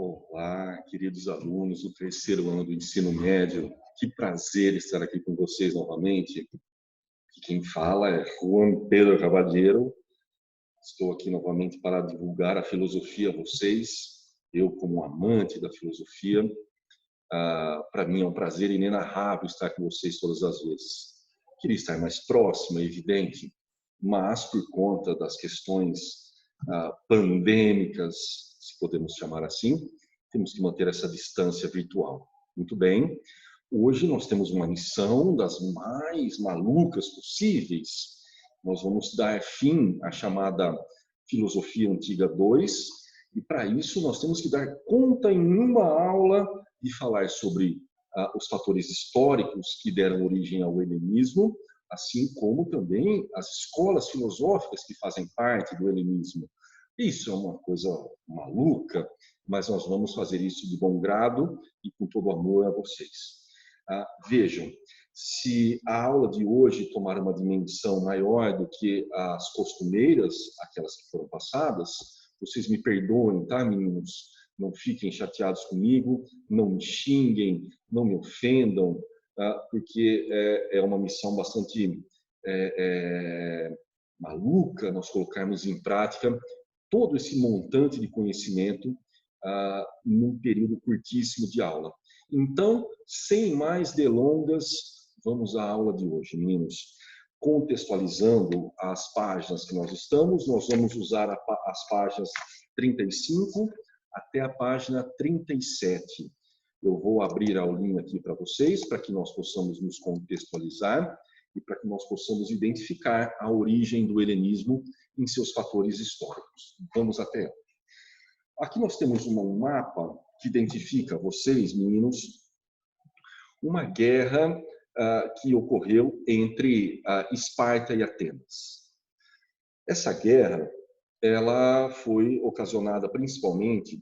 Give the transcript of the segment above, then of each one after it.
Olá, queridos alunos do terceiro ano do ensino médio. Que prazer estar aqui com vocês novamente. Aqui quem fala é Juan Pedro Cavalheiro. Estou aqui novamente para divulgar a filosofia a vocês. Eu, como amante da filosofia, para mim é um prazer inenarrável estar com vocês todas as vezes. Queria estar mais próximo, é evidente, mas por conta das questões pandêmicas, se podemos chamar assim, temos que manter essa distância virtual. Muito bem. Hoje nós temos uma missão das mais malucas possíveis. Nós vamos dar fim à chamada Filosofia Antiga 2, e para isso nós temos que dar conta em uma aula de falar sobre os fatores históricos que deram origem ao helenismo, assim como também as escolas filosóficas que fazem parte do helenismo. Isso é uma coisa maluca, mas nós vamos fazer isso de bom grado e com todo amor a vocês. Vejam, se a aula de hoje tomar uma dimensão maior do que as costumeiras, aquelas que foram passadas, vocês me perdoem, tá, meninos? Não fiquem chateados comigo, não me xinguem, não me ofendam, porque é uma missão bastante maluca nós colocarmos em prática todo esse montante de conhecimento num período curtíssimo de aula. Então, sem mais delongas, vamos à aula de hoje, meninos. Contextualizando as páginas que nós estamos, nós vamos usar as páginas 35 até a página 37. Eu vou abrir a aulinha aqui para vocês, para que nós possamos nos contextualizar e para que nós possamos identificar a origem do helenismo em seus fatores históricos. Vamos até ela. Aqui nós temos um mapa que identifica vocês, meninos, uma guerra que ocorreu entre Esparta e Atenas. Essa guerra ela foi ocasionada principalmente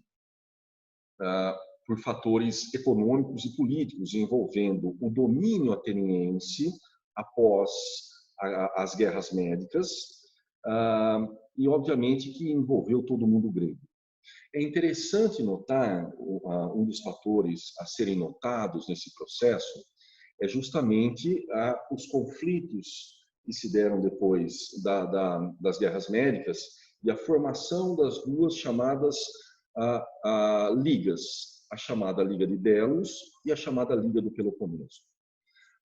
por fatores econômicos e políticos envolvendo o domínio ateniense após as guerras médicas e, obviamente, que envolveu todo o mundo grego. É interessante notar, um dos fatores a serem notados nesse processo é justamente os conflitos que se deram depois das guerras médicas e a formação das duas chamadas ligas, a chamada Liga de Delos e a chamada Liga do Peloponeso.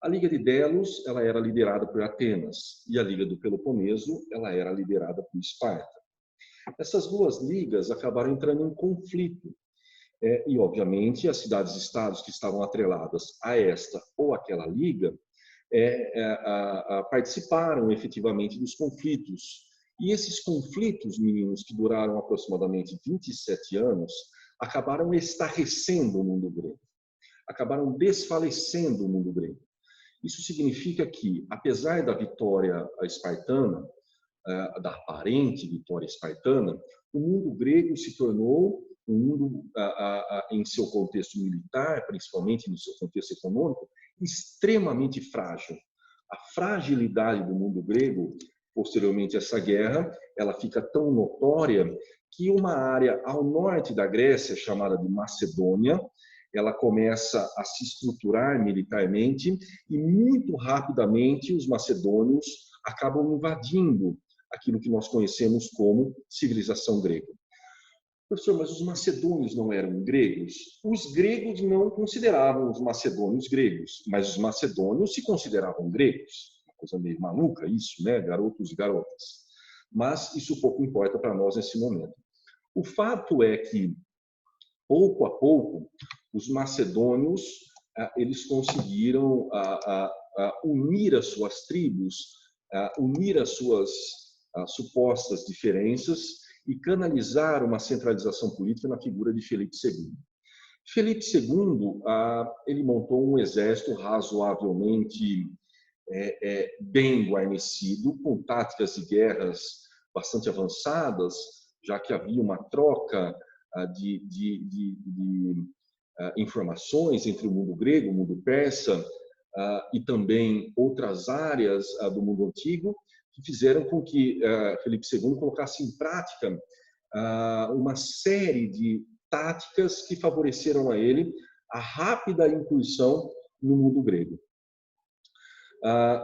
A Liga de Delos ela era liderada por Atenas e a Liga do Peloponeso ela era liderada por Esparta. Essas duas ligas acabaram entrando em conflito e, obviamente, as cidades-estados que estavam atreladas a esta ou aquela liga participaram efetivamente dos conflitos. E esses conflitos, meninos, que duraram aproximadamente 27 anos, acabaram estarrecendo o mundo grego, acabaram desfalecendo o mundo grego. Isso significa que, apesar da vitória espartana, da aparente vitória espartana, o mundo grego se tornou um mundo, em seu contexto militar, principalmente no seu contexto econômico, extremamente frágil. A fragilidade do mundo grego, posteriormente a essa guerra, ela fica tão notória que uma área ao norte da Grécia, chamada de Macedônia, ela começa a se estruturar militarmente e muito rapidamente os macedônios acabam invadindo aquilo que nós conhecemos como civilização grega. Professor, mas os macedônios não eram gregos? Os gregos não consideravam os macedônios gregos, mas os macedônios se consideravam gregos. Uma coisa meio maluca isso, né? Garotos e garotas. Mas isso pouco importa para nós nesse momento. O fato é que, pouco a pouco, os macedônios eles conseguiram unir as suas tribos, unir as suas supostas diferenças e canalizar uma centralização política na figura de Felipe II. Felipe II, ele montou um exército razoavelmente bem guarnecido, com táticas de guerras bastante avançadas, já que havia uma troca de informações entre o mundo grego, o mundo persa e também outras áreas do mundo antigo, que fizeram com que Felipe II colocasse em prática uma série de táticas que favoreceram a ele a rápida incursão no mundo grego.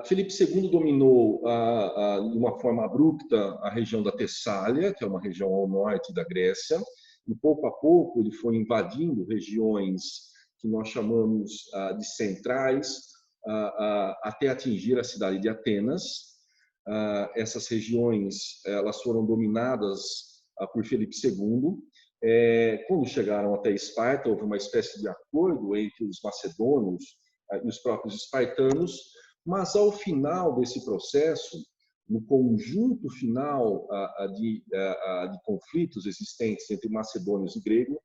Filipe II dominou de uma forma abrupta a região da Tessália, que é uma região ao norte da Grécia, e pouco a pouco ele foi invadindo regiões que nós chamamos de centrais, até atingir a cidade de Atenas. Essas regiões elas foram dominadas por Filipe II. Quando chegaram até Esparta, houve uma espécie de acordo entre os macedônios e os próprios espartanos, mas ao final desse processo, no conjunto final de conflitos existentes entre macedônios e gregos,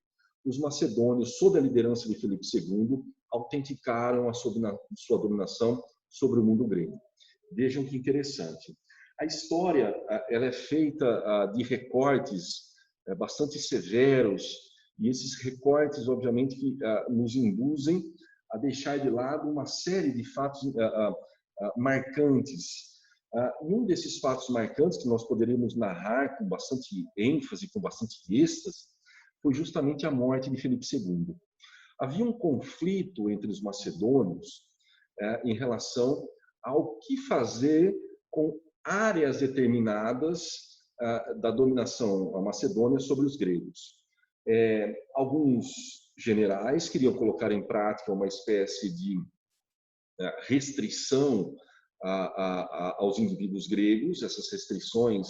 os macedônios, sob a liderança de Filipe II, autenticaram a sua dominação sobre o mundo grego. Vejam que interessante. A história ela é feita de recortes bastante severos, e esses recortes, obviamente, que nos induzem a deixar de lado uma série de fatos marcantes. E um desses fatos marcantes que nós poderíamos narrar com bastante ênfase, com bastante êxtase, foi justamente a morte de Filipe II. Havia um conflito entre os macedônios em relação ao que fazer com áreas determinadas da dominação macedônia sobre os gregos. Alguns generais queriam colocar em prática uma espécie de restrição aos indivíduos gregos. Essas restrições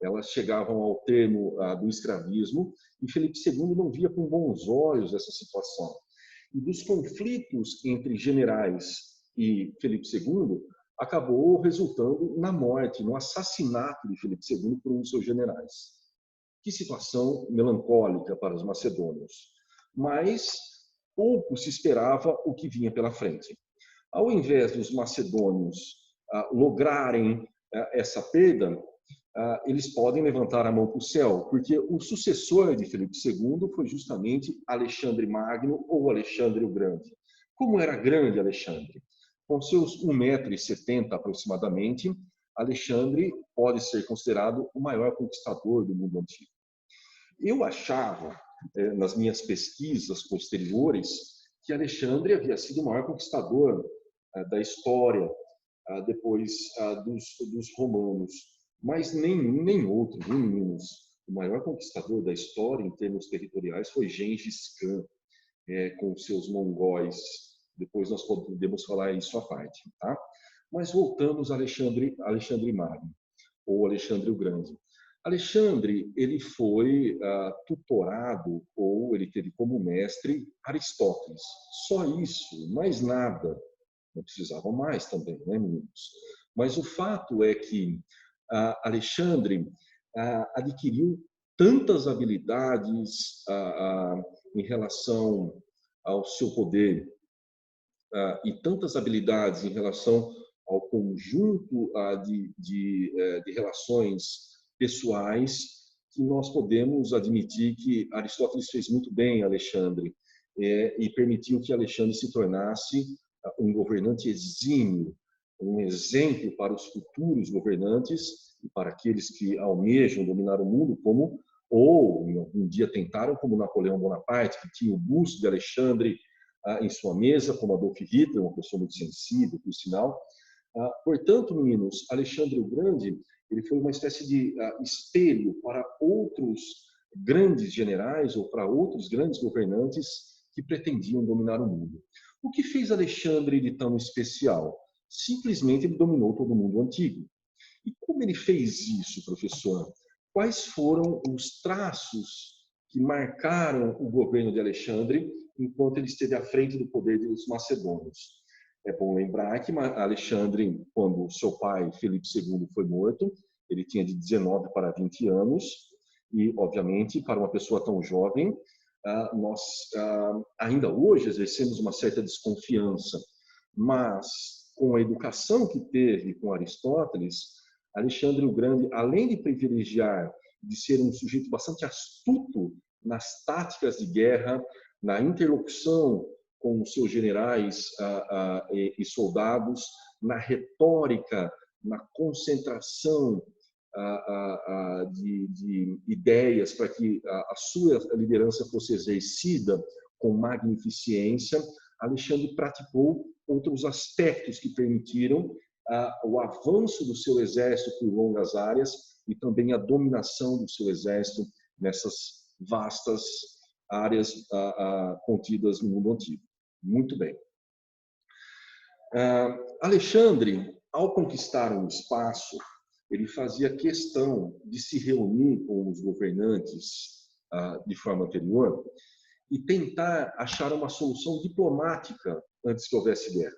elas chegavam ao termo do escravismo, e Filipe II não via com bons olhos essa situação. E dos conflitos entre generais e Filipe II, acabou resultando na morte, no assassinato de Filipe II por um dos seus generais. Que situação melancólica para os macedônios. Mas pouco se esperava o que vinha pela frente. Ao invés dos macedônios lograrem essa perda, eles podem levantar a mão para o céu, porque o sucessor de Filipe II foi justamente Alexandre Magno ou Alexandre o Grande. Como era grande Alexandre? Com seus 1,70 m aproximadamente, Alexandre pode ser considerado o maior conquistador do mundo antigo. Eu achava, nas minhas pesquisas posteriores, que Alexandre havia sido o maior conquistador da história, depois dos romanos. Mas nem outro, viu, meninos? O maior conquistador da história, em termos territoriais, foi Gengis Khan, com seus mongóis. Depois nós podemos falar isso à parte, tá? Mas voltamos a Alexandre Magno, ou Alexandre o Grande. Alexandre, ele foi tutorado, ou ele teve como mestre Aristóteles. Só isso, mais nada. Não precisava mais também, né, meninos? Mas o fato é que Alexandre adquiriu tantas habilidades em relação ao seu poder e tantas habilidades em relação ao conjunto de relações pessoais, que nós podemos admitir que Aristóteles fez muito bem Alexandre e permitiu que Alexandre se tornasse um governante exímio, um exemplo para os futuros governantes e para aqueles que almejam dominar o mundo, como ou um dia tentaram, como Napoleão Bonaparte, que tinha o busto de Alexandre em sua mesa, como Adolf Hitler, uma pessoa muito sensível, por sinal. Portanto, meninos, Alexandre o Grande ele foi uma espécie de espelho para outros grandes generais ou para outros grandes governantes que pretendiam dominar o mundo. O que fez Alexandre de tão especial? Simplesmente ele dominou todo o mundo antigo. E como ele fez isso, professor? Quais foram os traços que marcaram o governo de Alexandre enquanto ele esteve à frente do poder dos macedônios? É bom lembrar que Alexandre, quando seu pai, Filipe II, foi morto, ele tinha de 19 para 20 anos, e, obviamente, para uma pessoa tão jovem, nós ainda hoje exercemos uma certa desconfiança, mas com a educação que teve com Aristóteles, Alexandre o Grande, além de privilegiar de ser um sujeito bastante astuto nas táticas de guerra, na interlocução com os seus generais e soldados, na retórica, na concentração de ideias para que a sua liderança fosse exercida com magnificência, Alexandre praticou outros aspectos que permitiram o avanço do seu exército por longas áreas e também a dominação do seu exército nessas vastas áreas contidas no mundo antigo. Muito bem. Alexandre, ao conquistar um espaço, ele fazia questão de se reunir com os governantes de forma anterior e tentar achar uma solução diplomática antes que houvesse guerra.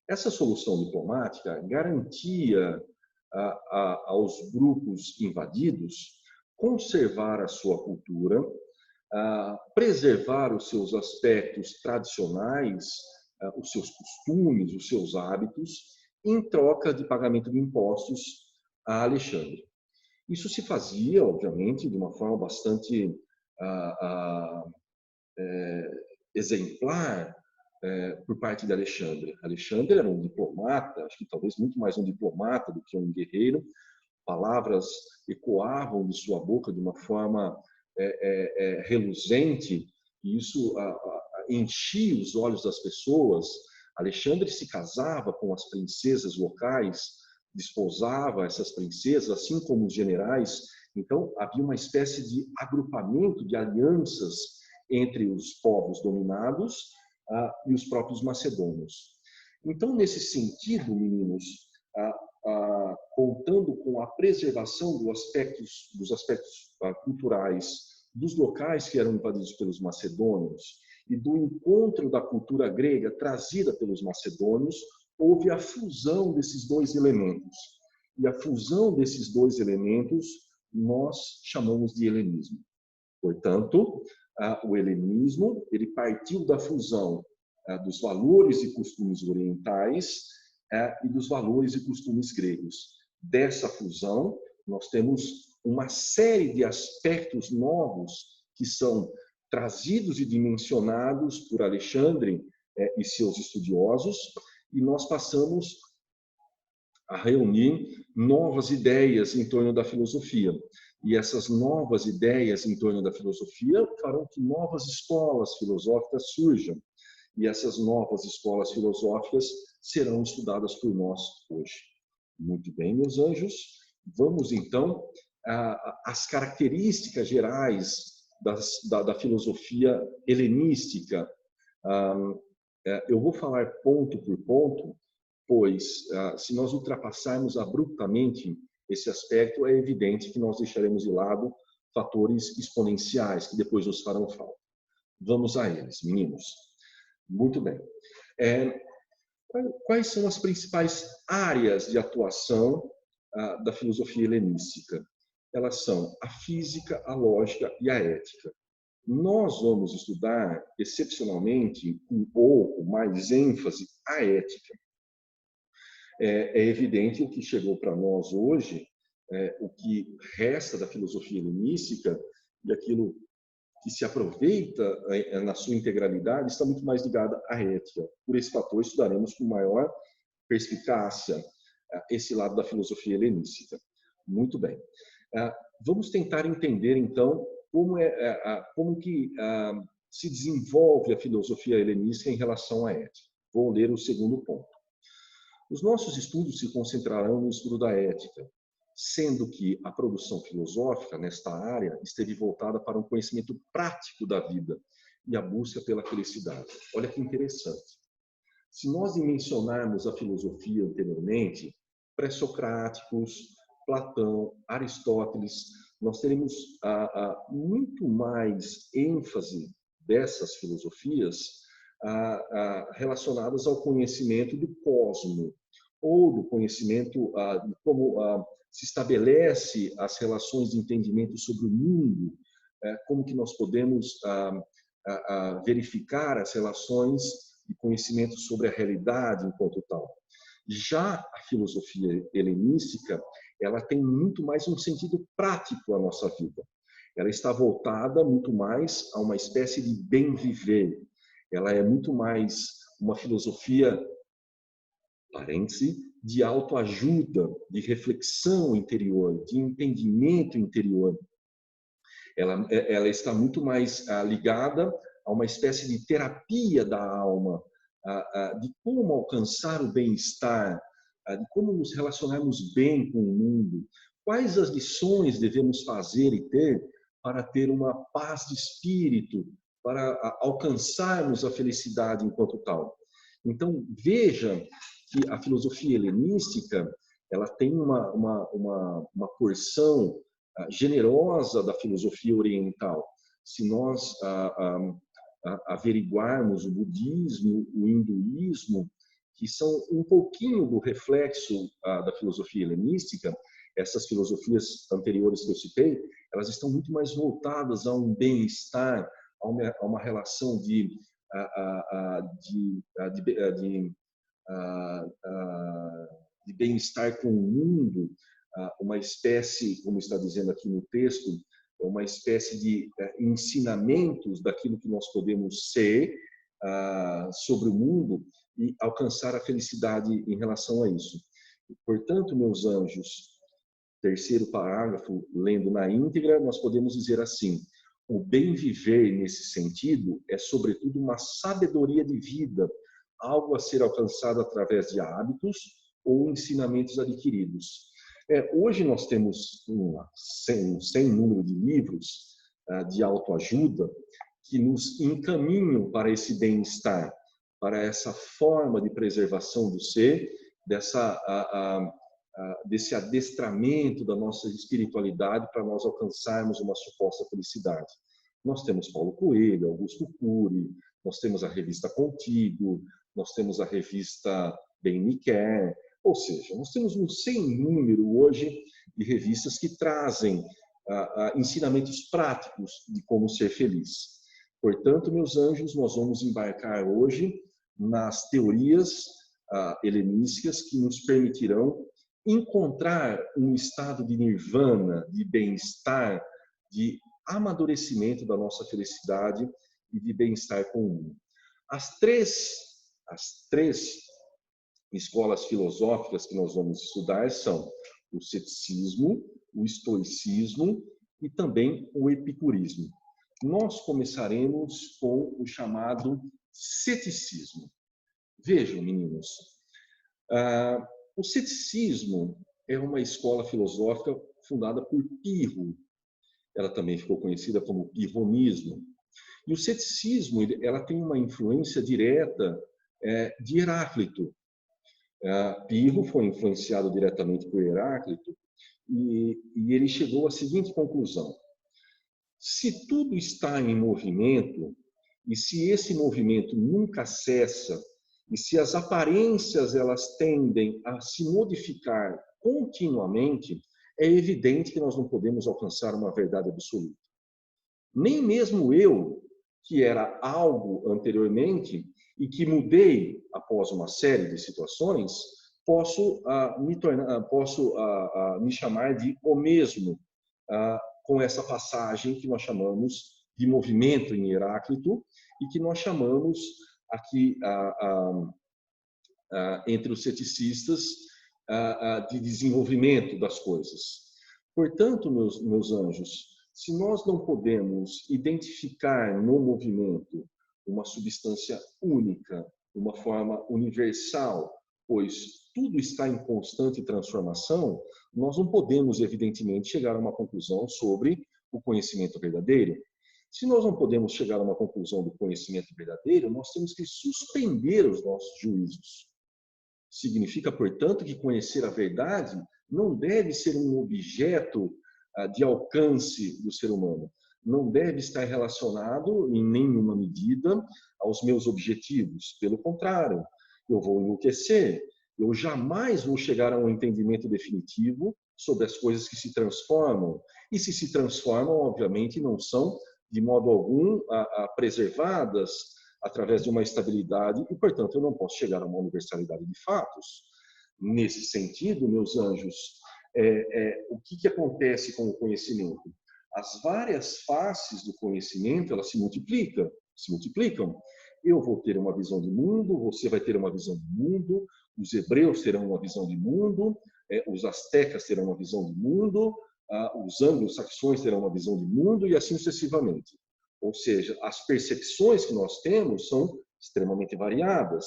Essa solução diplomática garantia aos grupos invadidos conservar a sua cultura, preservar os seus aspectos tradicionais, os seus costumes, os seus hábitos, em troca de pagamento de impostos a Alexandre. Isso se fazia, obviamente, de uma forma bastante exemplar por parte de Alexandre. Alexandre era um diplomata, acho que talvez muito mais um diplomata do que um guerreiro. Palavras ecoavam de sua boca de uma forma reluzente, e isso enchia os olhos das pessoas. Alexandre se casava com as princesas locais, desposava essas princesas, assim como os generais. Então, havia uma espécie de agrupamento de alianças entre os povos dominados e os próprios macedônios. Então, nesse sentido, meninos, contando com a preservação dos aspectos culturais dos locais que eram invadidos pelos macedônios e do encontro da cultura grega trazida pelos macedônios, houve a fusão desses dois elementos. E a fusão desses dois elementos nós chamamos de helenismo. Portanto, o helenismo ele partiu da fusão dos valores e costumes orientais e dos valores e costumes gregos. Dessa fusão, nós temos uma série de aspectos novos que são trazidos e dimensionados por Alexandre e seus estudiosos, e nós passamos a reunir novas ideias em torno da filosofia. E essas novas ideias em torno da filosofia farão que novas escolas filosóficas surjam. E essas novas escolas filosóficas serão estudadas por nós hoje. Muito bem, meus anjos. Vamos, então, às características gerais da filosofia helenística. Eu vou falar ponto por ponto, pois, se nós ultrapassarmos abruptamente esse aspecto, é evidente que nós deixaremos de lado fatores exponenciais que depois nos farão falta. Vamos a eles, meninos. Muito bem. Quais são as principais áreas de atuação da filosofia helenística? Elas são a física, a lógica e a ética. Nós vamos estudar, excepcionalmente, com mais ênfase, a ética. É evidente o que chegou para nós hoje, o que resta da filosofia helenística e aquilo que se aproveita na sua integralidade está muito mais ligada à ética. Por esse fator, estudaremos com maior perspicácia esse lado da filosofia helenística. Muito bem. Vamos tentar entender, então, como que se desenvolve a filosofia helenística em relação à ética. Vou ler o segundo ponto. Os nossos estudos se concentrarão no estudo da ética, sendo que a produção filosófica nesta área esteve voltada para um conhecimento prático da vida e a busca pela felicidade. Olha que interessante. Se nós dimensionarmos a filosofia anteriormente, pré-socráticos, Platão, Aristóteles, nós teremos muito mais ênfase dessas filosofias relacionadas ao conhecimento do cosmo, ou do conhecimento de como se estabelece as relações de entendimento sobre o mundo, como que nós podemos verificar as relações de conhecimento sobre a realidade enquanto tal. Já a filosofia helenística, ela tem muito mais um sentido prático à nossa vida. Ela está voltada muito mais a uma espécie de bem viver. Ela é muito mais uma filosofia parêntese, de autoajuda, de reflexão interior, de entendimento interior. Ela está muito mais ligada a uma espécie de terapia da alma, de como alcançar o bem-estar, de como nos relacionarmos bem com o mundo, quais as lições devemos fazer e ter para ter uma paz de espírito, para alcançarmos a felicidade enquanto tal. Então, veja que a filosofia helenística ela tem uma porção generosa da filosofia oriental. Se nós averiguarmos o budismo, o hinduísmo, que são um pouquinho do reflexo da filosofia helenística, essas filosofias anteriores que eu citei, elas estão muito mais voltadas a um bem-estar, a uma relação de bem-estar com o mundo, uma espécie, como está dizendo aqui no texto, uma espécie de ensinamentos daquilo que nós podemos ser sobre o mundo e alcançar a felicidade em relação a isso. Portanto, meus anjos, terceiro parágrafo, lendo na íntegra, nós podemos dizer assim: o bem viver nesse sentido é, sobretudo, uma sabedoria de vida, algo a ser alcançado através de hábitos ou ensinamentos adquiridos. Hoje nós temos sem número de livros de autoajuda que nos encaminham para esse bem-estar, para essa forma de preservação do ser, desse adestramento da nossa espiritualidade para nós alcançarmos uma suposta felicidade. Nós temos Paulo Coelho, Augusto Cury, nós temos a revista Contigo, nós temos a revista Bem Me Quer, ou seja, nós temos um sem número hoje de revistas que trazem ensinamentos práticos de como ser feliz. Portanto, meus anjos, nós vamos embarcar hoje nas teorias helenísticas que nos permitirão encontrar um estado de nirvana, de bem-estar, de amadurecimento da nossa felicidade e de bem-estar com o mundo. As três escolas filosóficas que nós vamos estudar são o ceticismo, o estoicismo e também o epicurismo. Nós começaremos com o chamado ceticismo. Vejam, meninos, o ceticismo é uma escola filosófica fundada por Pirro. Ela também ficou conhecida como pirronismo. E o ceticismo ela tem uma influência direta de Heráclito. Pirro foi influenciado diretamente por Heráclito e ele chegou à seguinte conclusão: se tudo está em movimento e se esse movimento nunca cessa e se as aparências elas tendem a se modificar continuamente, é evidente que nós não podemos alcançar uma verdade absoluta. Nem mesmo eu, que era algo anteriormente e que mudei após uma série de situações, posso me chamar de o mesmo com essa passagem que nós chamamos de movimento em Heráclito e que nós chamamos aqui entre os ceticistas de desenvolvimento das coisas. Portanto, meus anjos, se nós não podemos identificar no movimento uma substância única, uma forma universal, pois tudo está em constante transformação, nós não podemos, evidentemente, chegar a uma conclusão sobre o conhecimento verdadeiro. Se nós não podemos chegar a uma conclusão do conhecimento verdadeiro, nós temos que suspender os nossos juízos. Significa, portanto, que conhecer a verdade não deve ser um objeto de alcance do ser humano. Não deve estar relacionado, em nenhuma medida, aos meus objetivos. Pelo contrário, eu vou enlouquecer. Eu jamais vou chegar a um entendimento definitivo sobre as coisas que se transformam. E se transformam, obviamente, não são, de modo algum, preservadas através de uma estabilidade e, portanto, eu não posso chegar a uma universalidade de fatos. Nesse sentido, meus anjos, o que acontece com o conhecimento? As várias faces do conhecimento, elas se multiplicam. Eu vou ter uma visão de mundo, você vai ter uma visão de mundo, os hebreus terão uma visão de mundo, os astecas terão uma visão de mundo, os anglo-saxões terão uma visão de mundo e assim sucessivamente. Ou seja, as percepções que nós temos são extremamente variadas,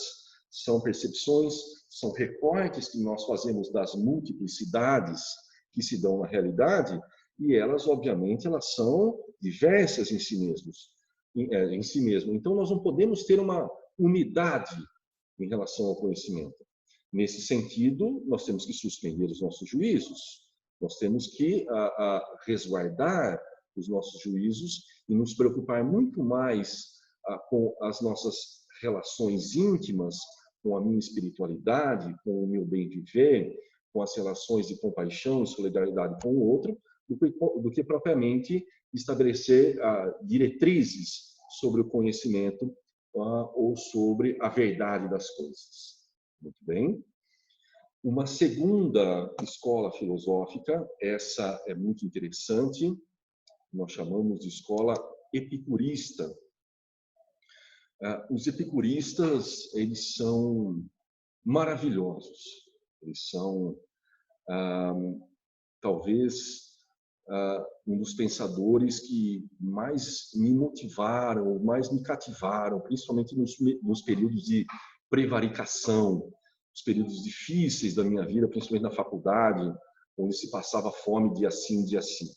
são percepções, são recortes que nós fazemos das multiplicidades que se dão na realidade, e elas, obviamente, elas são diversas em si mesmos, em si mesmo. Então, nós não podemos ter uma unidade em relação ao conhecimento. Nesse sentido, nós temos que suspender os nossos juízos, nós temos que resguardar os nossos juízos e nos preocupar muito mais com as nossas relações íntimas, com a minha espiritualidade, com o meu bem viver, com as relações de compaixão e solidariedade com o outro, do que propriamente estabelecer diretrizes sobre o conhecimento ou sobre a verdade das coisas. Muito bem. Uma segunda escola filosófica, essa é muito interessante, nós chamamos de escola epicurista. Os epicuristas, eles são maravilhosos. Eles são, talvez, um dos pensadores que mais me motivaram, mais me cativaram, principalmente nos períodos de prevaricação, os períodos difíceis da minha vida, principalmente na faculdade, onde se passava fome dia sim, dia sim.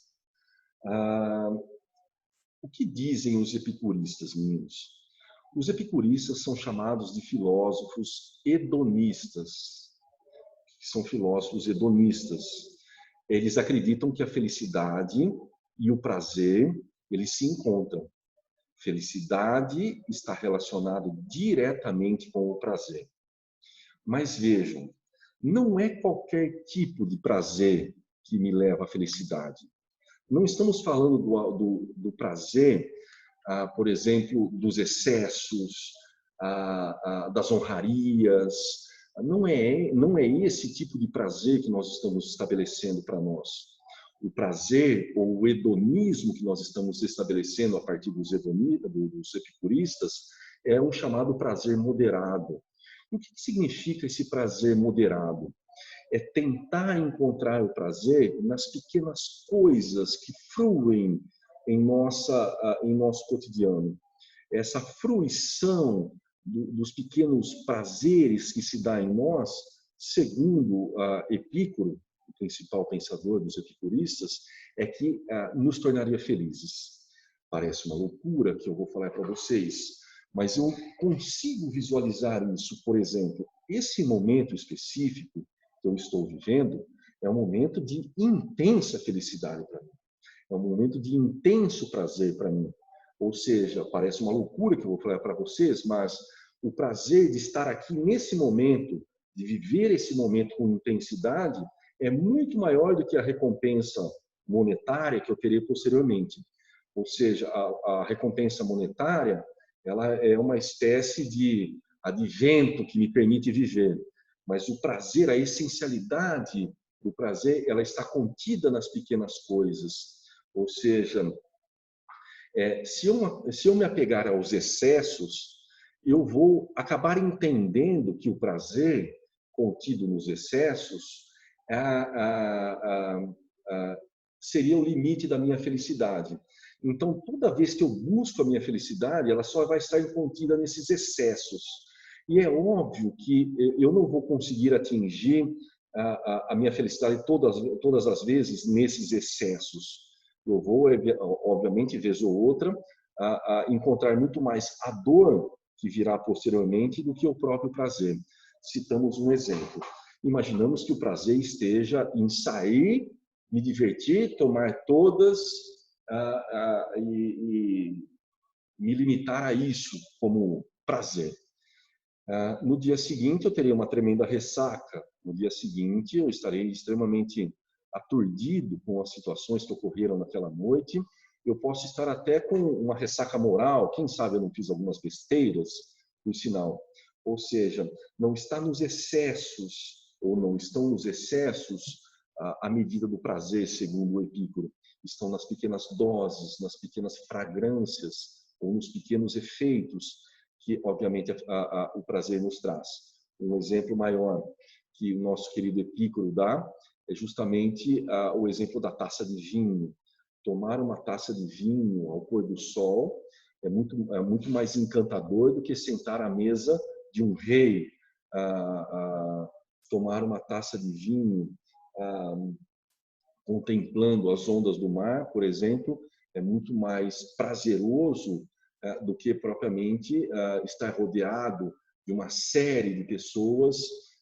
O que dizem os epicuristas, meninos? Os epicuristas são chamados de filósofos hedonistas, que são filósofos hedonistas. Eles acreditam que a felicidade e o prazer, eles se encontram. Felicidade está relacionado diretamente com o prazer. Mas vejam, não é qualquer tipo de prazer que me leva à felicidade. Não estamos falando do prazer, por exemplo, dos excessos, das honrarias. Não é esse tipo de prazer que nós estamos estabelecendo para nós. O prazer ou o hedonismo que nós estamos estabelecendo a partir dos epicuristas é um chamado prazer moderado. O que significa esse prazer moderado? É tentar encontrar o prazer nas pequenas coisas que fluem em nosso cotidiano. Essa fruição dos pequenos prazeres que se dá em nós, segundo Epicuro, o principal pensador dos epicuristas, é que nos tornaria felizes. Parece uma loucura que eu vou falar para vocês, mas eu consigo visualizar isso. Por exemplo, esse momento específico que eu estou vivendo é um momento de intensa felicidade para mim. É um momento de intenso prazer para mim. Ou seja, parece uma loucura que eu vou falar para vocês, mas o prazer de estar aqui nesse momento, de viver esse momento com intensidade, é muito maior do que a recompensa monetária que eu terei posteriormente. Ou seja, a recompensa monetária, ela é uma espécie de advento que me permite viver. Mas o prazer, a essencialidade do prazer, ela está contida nas pequenas coisas. Ou seja, se eu me apegar aos excessos, eu vou acabar entendendo que o prazer contido nos excessos seria o limite da minha felicidade. Então, toda vez que eu busco a minha felicidade, ela só vai estar contida nesses excessos. E é óbvio que eu não vou conseguir atingir a minha felicidade todas as vezes nesses excessos. Eu vou, obviamente, vez ou outra, encontrar muito mais a dor que virá posteriormente do que o próprio prazer. Citamos um exemplo. Imaginamos que o prazer esteja em sair, me divertir, tomar todas e me limitar a isso como prazer. No dia seguinte, eu terei uma tremenda ressaca. No dia seguinte, eu estarei extremamente aturdido com as situações que ocorreram naquela noite. Eu posso estar até com uma ressaca moral. Quem sabe eu não fiz algumas besteiras, por sinal. Ou seja, não está nos excessos, ou não estão nos excessos a medida do prazer, segundo o Epicuro. Estão nas pequenas doses, nas pequenas fragrâncias, ou nos pequenos efeitos que, obviamente, o prazer nos traz. Um exemplo maior que o nosso querido Epícoro dá é justamente o exemplo da taça de vinho. Tomar uma taça de vinho ao pôr do sol é muito mais encantador do que sentar à mesa de um rei. Tomar uma taça de vinho contemplando as ondas do mar, por exemplo, é muito mais prazeroso do que propriamente estar rodeado de uma série de pessoas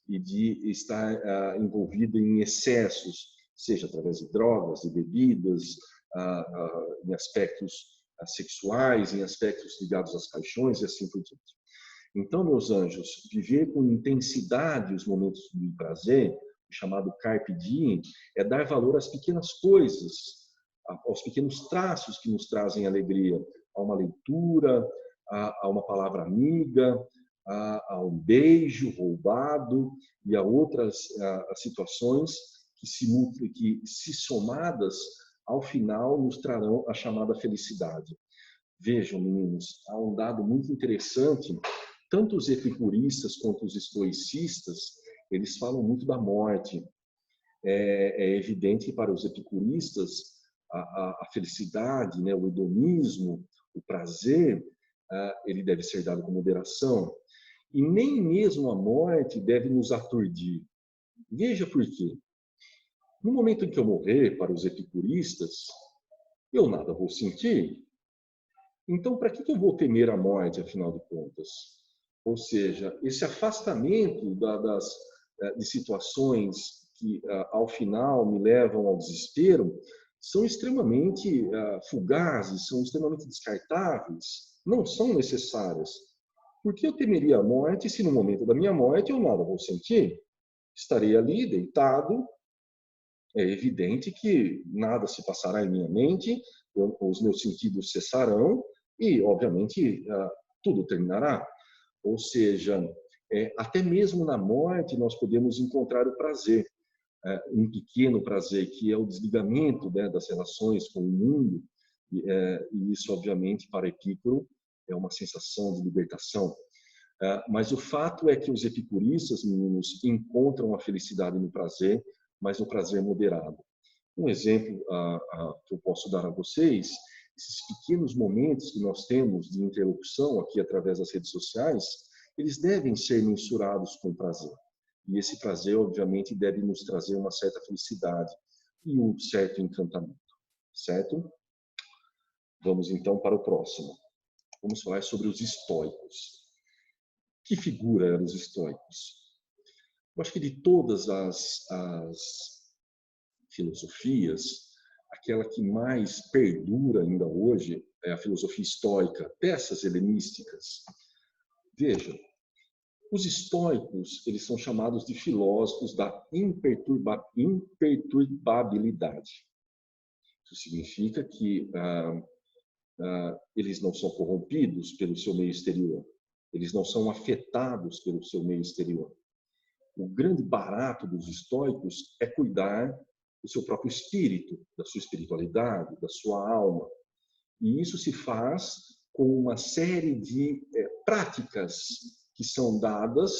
e de estar envolvido em excessos, seja através de drogas, de bebidas, em aspectos sexuais, em aspectos ligados às paixões e assim por diante. Então, meus anjos, viver com intensidade os momentos de prazer, chamado carpe diem, é dar valor às pequenas coisas, aos pequenos traços que nos trazem alegria, a uma leitura, a uma palavra amiga, a um beijo roubado e a outras situações que se somadas, ao final, nos trarão a chamada felicidade. Vejam, meninos, há um dado muito interessante. Tanto os epicuristas quanto os estoicistas, eles falam muito da morte. É evidente que para os epicuristas, a felicidade, né, o hedonismo, o prazer, ele deve ser dado com moderação. E nem mesmo a morte deve nos aturdir. Veja por quê. No momento em que eu morrer, para os epicuristas, eu nada vou sentir. Então, para que eu vou temer a morte, afinal de contas? Ou seja, esse afastamento de situações que, ao final, me levam ao desespero, são extremamente fugazes, são extremamente descartáveis, não são necessárias. Por que eu temeria a morte se no momento da minha morte eu nada vou sentir? Estarei ali, deitado, é evidente que nada se passará em minha mente, os meus sentidos cessarão e, obviamente, tudo terminará. Ou seja, até mesmo na morte nós podemos encontrar o prazer, um pequeno prazer, que é o desligamento, né, das relações com o mundo, e isso, obviamente, para Epícoro é uma sensação de libertação. Mas o fato é que os epicuristas, meninos, encontram a felicidade no prazer, mas no prazer moderado. Um exemplo que eu posso dar a vocês, esses pequenos momentos que nós temos de interlocução aqui através das redes sociais, eles devem ser mensurados com prazer. E esse prazer, obviamente, deve nos trazer uma certa felicidade e um certo encantamento, certo? Vamos então para o próximo. Vamos falar sobre os estoicos. Que figura eram os estoicos? Eu acho que de todas as filosofias, aquela que mais perdura ainda hoje é a filosofia estoica, dessas helenísticas. Vejam, os estoicos, eles são chamados de filósofos da imperturbabilidade. Isso significa que eles não são corrompidos pelo seu meio exterior, eles não são afetados pelo seu meio exterior. O grande barato dos estoicos é cuidar do seu próprio espírito, da sua espiritualidade, da sua alma. E isso se faz com uma série de práticas que são dadas,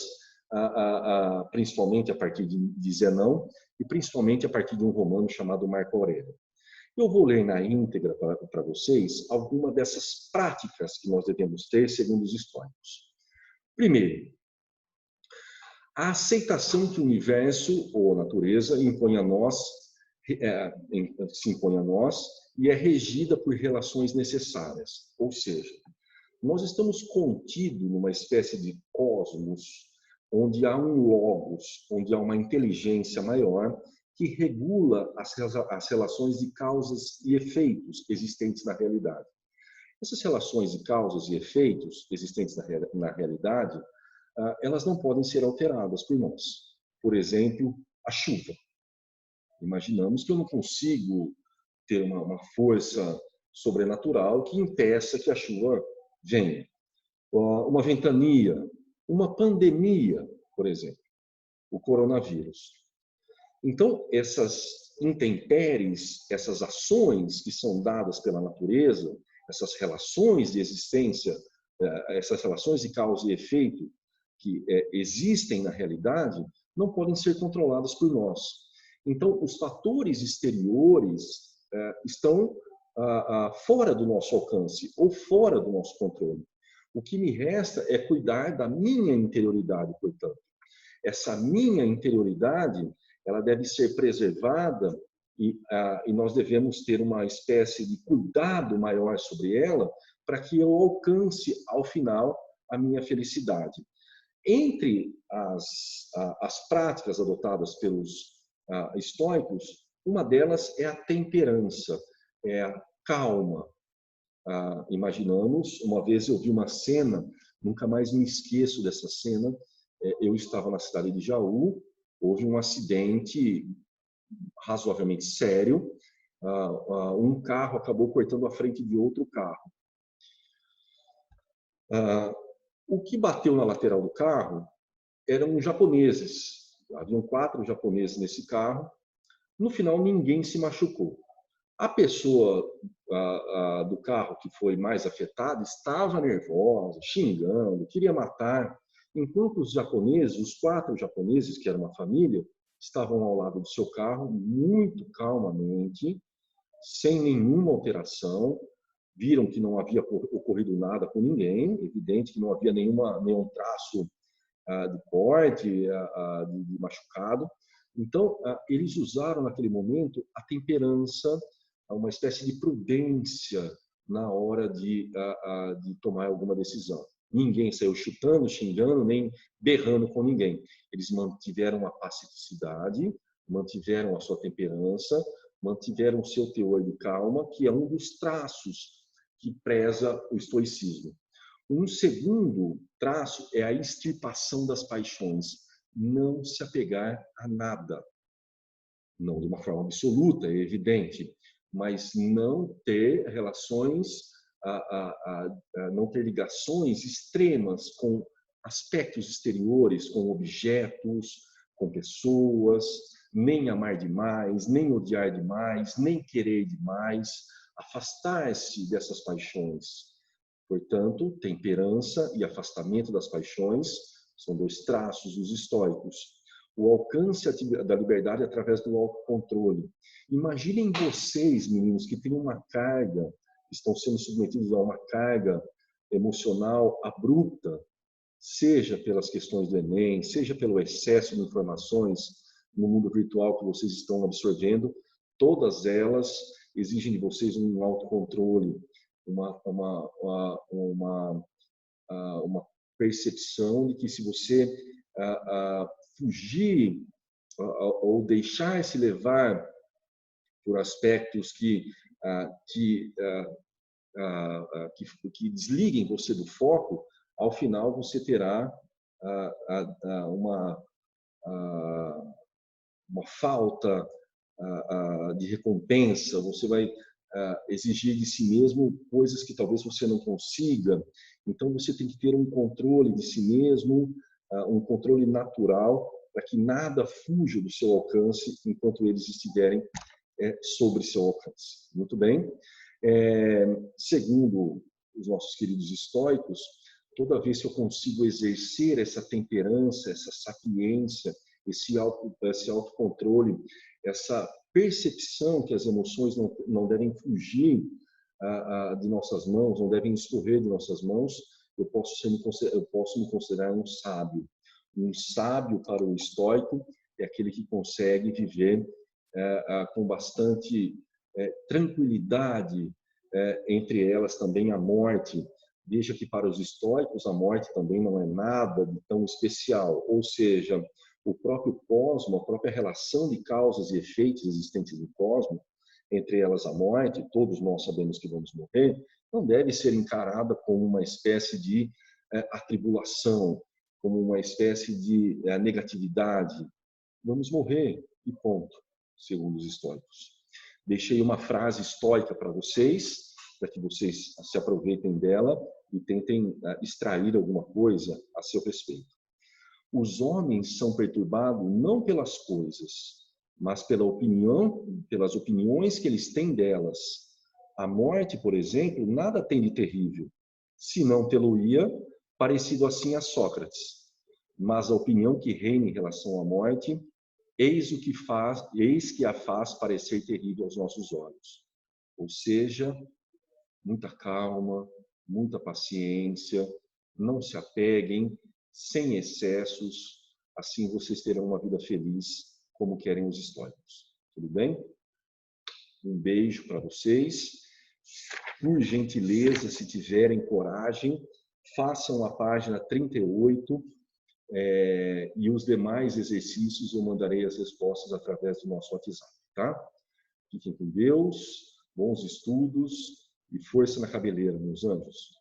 principalmente a partir de Zenão e principalmente a partir de um romano chamado Marco Aurélio. Eu vou ler na íntegra para vocês algumas dessas práticas que nós devemos ter segundo os estoicos. Primeiro, a aceitação que o universo ou a natureza se impõe a nós e é regida por relações necessárias. Ou seja, nós estamos contidos numa espécie de cosmos onde há um logos, onde há uma inteligência maior que regula as relações de causas e efeitos existentes na realidade. Essas relações de causas e efeitos existentes na realidade, elas não podem ser alteradas por nós. Por exemplo, a chuva. Imaginamos que eu não consigo ter uma força sobrenatural que impeça que a chuva venha. Uma ventania, uma pandemia, por exemplo, o coronavírus. Então, essas intempéries, essas ações que são dadas pela natureza, essas relações de existência, essas relações de causa e efeito, que existem na realidade, não podem ser controladas por nós. Então, os fatores exteriores estão fora do nosso alcance ou fora do nosso controle. O que me resta é cuidar da minha interioridade, portanto. Essa minha interioridade, ela deve ser preservada e nós devemos ter uma espécie de cuidado maior sobre ela para que eu alcance, ao final, a minha felicidade. Entre as práticas adotadas pelos estoicos, uma delas é a temperança, é a calma. Imaginamos, uma vez eu vi uma cena, nunca mais me esqueço dessa cena, eu estava na cidade de Jaú, houve um acidente razoavelmente sério, um carro acabou cortando a frente de outro carro. O que bateu na lateral do carro eram japoneses, haviam 4 japoneses nesse carro, no final ninguém se machucou. A pessoa do carro que foi mais afetada estava nervosa, xingando, queria matar, enquanto os japoneses, os 4 japoneses, que era uma família, estavam ao lado do seu carro, muito calmamente, sem nenhuma alteração, viram que não havia ocorrido nada com ninguém, evidente que não havia nenhum traço de corte, de machucado. Então, eles usaram naquele momento a temperança, uma espécie de prudência na hora de tomar alguma decisão. Ninguém saiu chutando, xingando, nem berrando com ninguém. Eles mantiveram a pacificidade, mantiveram a sua temperança, mantiveram o seu teor de calma, que é um dos traços que preza o estoicismo. Um segundo traço é a extirpação das paixões. Não se apegar a nada. Não de uma forma absoluta, é evidente, mas não ter relações, não ter ligações extremas com aspectos exteriores, com objetos, com pessoas, nem amar demais, nem odiar demais, nem querer demais, afastar-se dessas paixões. Portanto, temperança e afastamento das paixões são 2 traços dos estoicos. O alcance da liberdade através do autocontrole. Imaginem vocês, meninos, que têm uma carga, estão sendo submetidos a uma carga emocional abrupta, seja pelas questões do Enem, seja pelo excesso de informações no mundo virtual que vocês estão absorvendo, todas elas exigem de vocês um autocontrole, uma percepção de que se você fugir ou deixar-se levar por aspectos que desliguem você do foco, ao final você terá uma falta de recompensa, você vai exigir de si mesmo coisas que talvez você não consiga. Então você tem que ter um controle de si mesmo, um controle natural, para que nada fuja do seu alcance enquanto eles estiverem sobre seu alcance. Muito bem? Segundo os nossos queridos estoicos, toda vez que eu consigo exercer essa temperança, essa sapiência, esse autocontrole, essa percepção que as emoções não devem fugir de nossas mãos, não devem escorrer de nossas mãos, eu posso me considerar um sábio. Um sábio para o estoico é aquele que consegue viver com bastante tranquilidade, entre elas também a morte. Veja que para os estoicos a morte também não é nada de tão especial, ou seja, o próprio cosmo, a própria relação de causas e efeitos existentes no cosmo, entre elas a morte, todos nós sabemos que vamos morrer, não deve ser encarada como uma espécie de atribulação, como uma espécie de negatividade. Vamos morrer e ponto, segundo os estoicos. Deixei uma frase estoica para vocês, para que vocês se aproveitem dela e tentem extrair alguma coisa a seu respeito. Os homens são perturbados não pelas coisas, mas pelas opiniões que eles têm delas. A morte, por exemplo, nada tem de terrível, senão tê-lo-ia parecido assim a Sócrates. mas a opinião que reina em relação à morte, eis que a faz parecer terrível aos nossos olhos. Ou seja, muita calma, muita paciência, não se apeguem, sem excessos, assim vocês terão uma vida feliz, como querem os estoicos. Tudo bem? Um beijo para vocês. Por gentileza, se tiverem coragem, façam a página 38 e os demais exercícios eu mandarei as respostas através do nosso WhatsApp, tá? Fiquem com Deus, bons estudos e força na cabeleira, meus anjos.